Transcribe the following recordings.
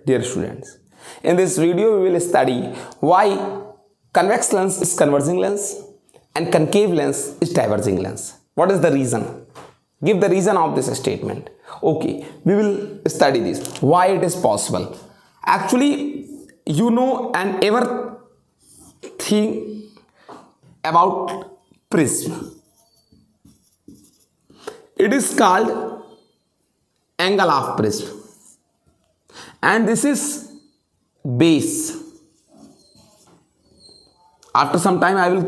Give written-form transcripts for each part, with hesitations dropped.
dear students. In this video, we will study why convex lens is converging lens and concave lens is diverging lens. What is the reason? Give the reason of this statement. Okay, we will study this. Why it is possible? Actually, you know and ever think about prism. It is called angle of prism. And this is base. After some time I will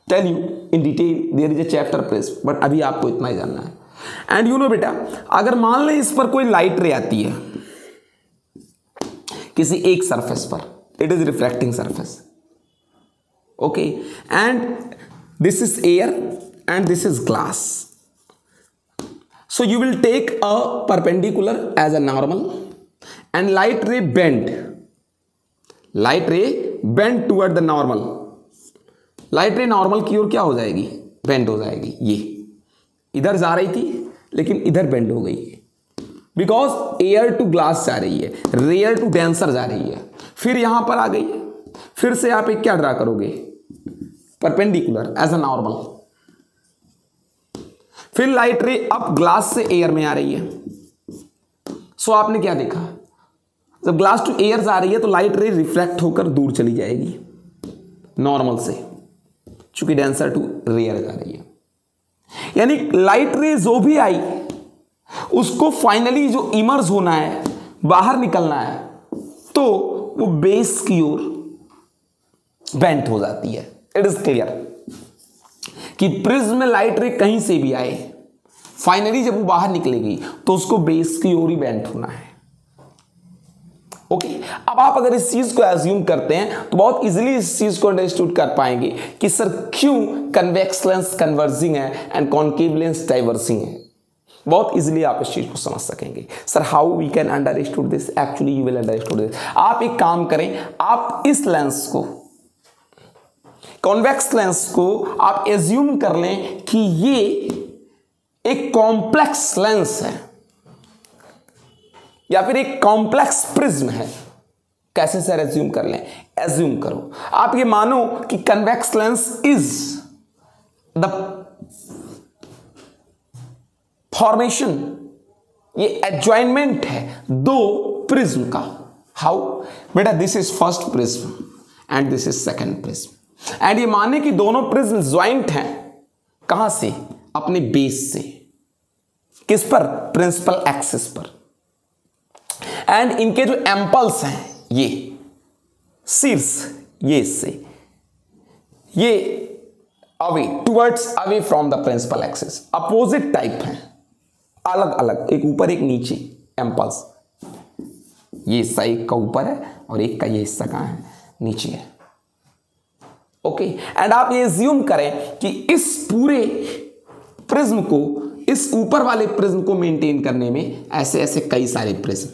tell you in detail, there is a chapter prism, but अभी आपको इतना ही जानना है. And you know बेटा, अगर मान लें इस पर कोई लाइट रे आती है किसी एक सरफेस पर, it is reflecting surface, okay, and this is air and this is glass. So you will take a perpendicular as a normal and light ray bend toward the normal. Light ray normal की ओर क्या हो जाएगी? Bend हो जाएगी. ये इधर जा रही थी लेकिन इधर bend हो गई because air to glass जा रही है, rare to denser जा रही है, फिर यहां पर आ गई, फिर से आप एक क्या ड्रा करोगे? Perpendicular as a normal. फिर लाइट रे अब ग्लास से एयर में आ रही है. सो आपने क्या देखा? जब ग्लास टू एयर जा रही है तो लाइट रे रिफ्लेक्ट होकर दूर चली जाएगी नॉर्मल से, चूंकि डेंसर टू रेयर जा रही है. यानी लाइट रे जो भी आई उसको फाइनली जो इमर्ज होना है, बाहर निकलना है, तो वो बेस की ओर बेंट हो जाती है. इट इज क्लियर कि प्रिज्म में लाइट रे कहीं से भी आए, फाइनली जब वो बाहर निकलेगी तो उसको बेस की ओर ही बेंट होना है. ओके, अब आप अगर इस चीज को एज्यूम करते हैं तो बहुत इजीली इस चीज को अंडरस्टूड कर पाएंगे कि सर क्यों कन्वेक्स लेंस कन्वर्जिंग है एंड कॉन्केव लेंस डाइवर्जिंग है. बहुत इजीली आप इस चीज को समझ सकेंगे. Sir how we can understood this? Actually you will understood this. आप एक काम करें, आप इस लेंस को, कॉन्वेक्स लेंस को आप एज्यूम कर लें कि ये एक कॉम्प्लेक्स लेंस है या फिर एक कॉम्प्लेक्स प्रिज्म है. कैसे सर एज्यूम कर लें? एज्यूम करो, आप ये मानो कि convex lens is the formation, ये एडजॉइनमेंट है दो प्रिज्म का. हाउ बेटा? This is first prism and this is second prism. And ये माने कि दोनों प्रिज्म ज्वाइंट हैं. कहां से? अपने बेस से. किस पर? प्रिंसिपल एक्सिस पर. एंड इनके जो एम्पल्स हैं, ये शीर्ष, ये इससे ये away, towards away from the principal axis, opposite type हैं, अलग अलग, एक ऊपर एक नीचे एम्पल्स. ये हिस्सा एक का ऊपर है और एक का ये हिस्सा कहां है? नीचे है. ओके, एंड आप ये एज्यूम करें कि इस पूरे प्रिज्म को, इस ऊपर वाले प्रिज्म को मेंटेन करने में ऐसे ऐसे कई सारे प्रिज्म.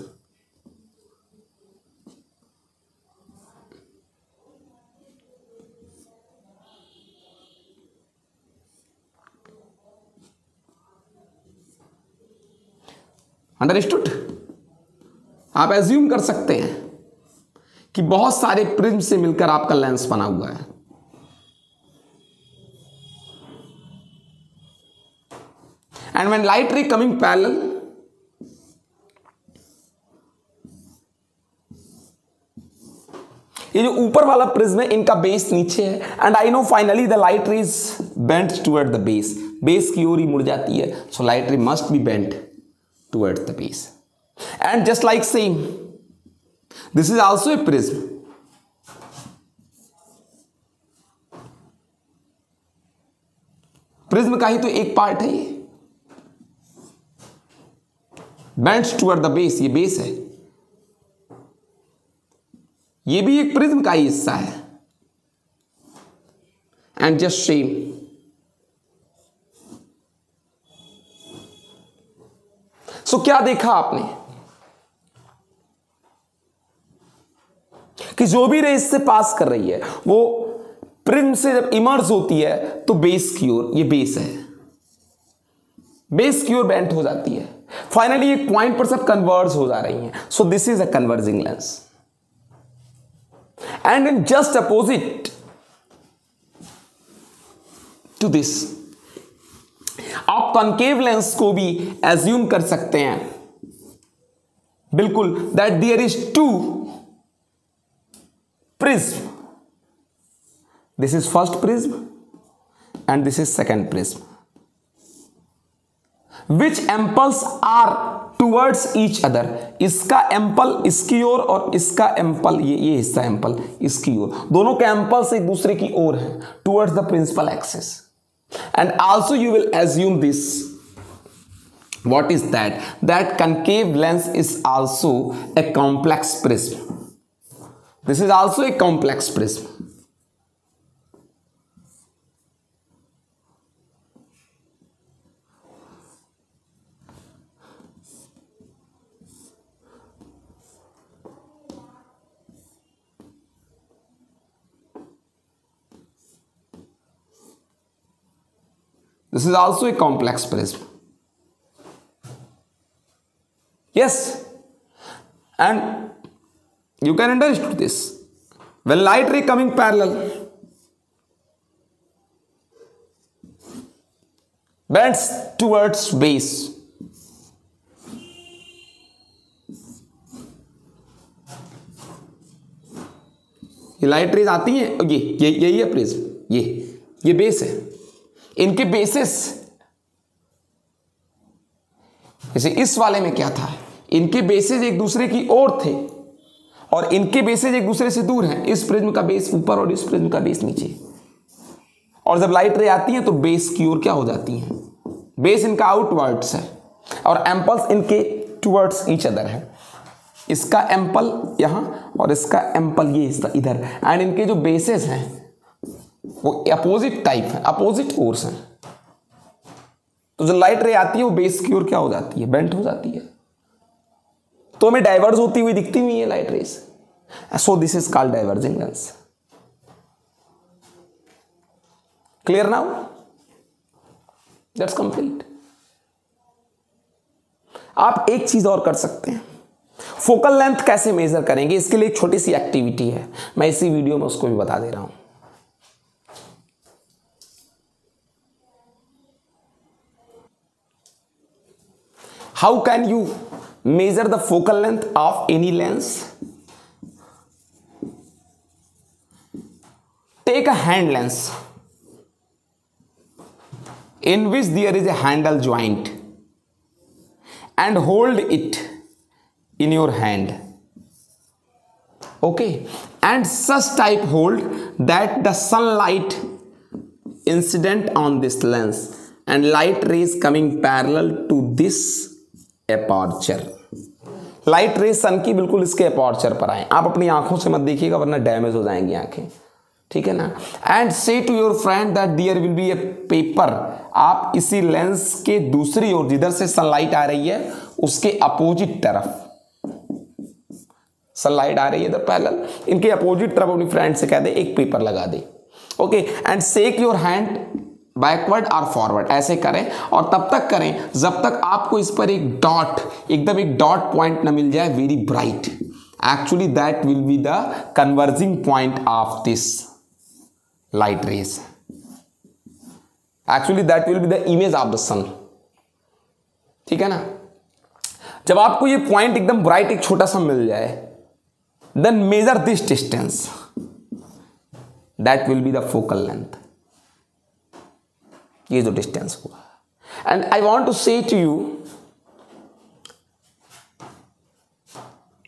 अंडरस्टूड? आप एज्यूम कर सकते हैं कि बहुत सारे प्रिज्म से मिलकर आपका लेंस बना हुआ है. And when light ray coming parallel, ये जो ऊपर वाला प्रिज्म है, इनका बेस नीचे है. And I know finally the light रे is bent toward the base. Base की ओर ही मुड़ जाती है. So light ray must be bent toward the base. And just like same, this is also a prism. Prism का ही तो एक part है ये, बेंट टुवर्ड द बेस. ये बेस है, ये भी एक प्रिज्म का ही हिस्सा है. एंड जस्ट सेम, सो क्या देखा आपने कि जो भी रे इससे पास कर रही है वो प्रिज्म से जब इमर्ज होती है तो बेस की ओर, ये बेस है, बेस की ओर बेंट हो जाती है. फाइनली एक पॉइंट पर सब कन्वर्ज हो जा रही हैं. So this is a converging lens. And in just opposite to this, आप कॉन्केव लेंस को भी एज्यूम कर सकते हैं बिल्कुल, that there is two prism. This is first prism and this is second prism, which angles are towards each other. इसका angle इसकी ओर और इसका एम्पल ये हिस्सा एम्पल इसकी ओर, दोनों के एम्पल्स एक दूसरे की ओर है towards the principal axis. And also you will assume this. What is that? That concave lens is also a complex prism. This is also a complex prism. This is also a complex prism. Yes, and you can understand this. When light ray coming parallel bends towards base, ये light rays आती हैं, यही है prism, ये base है. इनके basis, जैसे इस वाले में क्या था, इनके बेसिस एक दूसरे की ओर थे और इनके बेसिस एक दूसरे से दूर हैं. इस प्रिज्म का बेस ऊपर और इस प्रिज्म का बेस नीचे. और जब लाइट रे आती है तो बेस की ओर क्या हो जाती हैं, बेस इनका आउटवर्ड्स है और एम्पल्स इनके टुवर्ड्स ईच अदर है. इसका एम्पल यहां और इसका एम्पल ये हिस्सा इधर. एंड इनके जो बेसिस हैं वो अपोजिट टाइप है, अपोजिट ओर्स हैं. तो जो लाइट रे आती है वो बेस की ओर क्या हो जाती है, बेंट हो जाती है, तो हमें डाइवर्ज होती हुई दिखती हुई है light rays. So this is called diverging lens. Clear now? That's complete. आप एक चीज और कर सकते हैं. फोकल लेंथ कैसे मेजर करेंगे, इसके लिए एक छोटी सी एक्टिविटी है, मैं इसी वीडियो में उसको भी बता दे रहा हूं. How can you measure the focal length of any lens? Take a hand lens in which there is a handle joint and hold it in your hand. Okay, and such type hold that the sunlight incident on this lens and light rays coming parallel to this aperture. Light ray sun की बिल्कुल इसके aperture पर आए. आप अपनी आंखों से मत देखिएगा वरना डैमेज हो जाएंगी आंखें, ठीक है ना. And say to your friend that there will be a paper. आप इसी लेंस के दूसरी ओर जिधर से सनलाइट आ रही है उसके अपोजिट तरफ सनलाइट आ रही है इधर पैरेलल, इनके अपोजिट तरफ अपनी फ्रेंड से कह दे एक पेपर लगा दे. Okay, and shake your hand backward और फॉरवर्ड. ऐसे करें और तब तक करें जब तक आपको इस पर एक डॉट, एकदम एक डॉट पॉइंट न मिल जाए very bright. Actually that will be the converging point of this light rays. Actually that will be the image of the sun. ठीक है ना. जब आपको ये पॉइंट एकदम ब्राइट एक छोटा सा मिल जाए, then measure this distance, that will be the focal length. ये जो डिस्टेंस हुआ. And I want to say to you,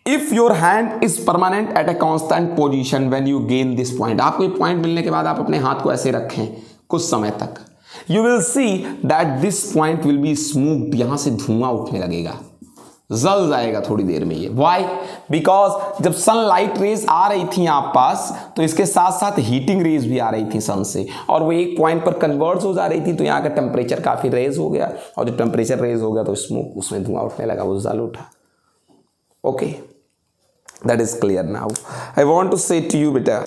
if your hand is permanent at a constant position when you gain this point. आपको ये point मिलने के बाद आप अपने हाथ को ऐसे रखें कुछ समय तक, you will see that this point will be smooth. यहां से धुआं उठने लगेगा, जल जाएगा थोड़ी देर में ये. व्हाई? बिकॉज जब सनलाइट रेज आ रही थी आप पास तो इसके साथ साथ हीटिंग रेज भी आ रही थी सन से, और वो एक पॉइंट पर कन्वर्ज हो जा रही थी, तो यहाँ का टेम्परेचर काफी रेज हो गया, और जो टेम्परेचर रेज हो गया तो स्मोक, उसमें धुआं उठने लगा, वो जल उठा. Okay, that is clear now. I want to say to you बेटा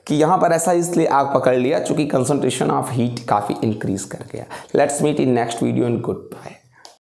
कि यहाँ पर ऐसा इसलिए आग पकड़ लिया चूंकि कंसंट्रेशन ऑफ हीट काफी इंक्रीज कर गया. Let's meet in next video and good bye.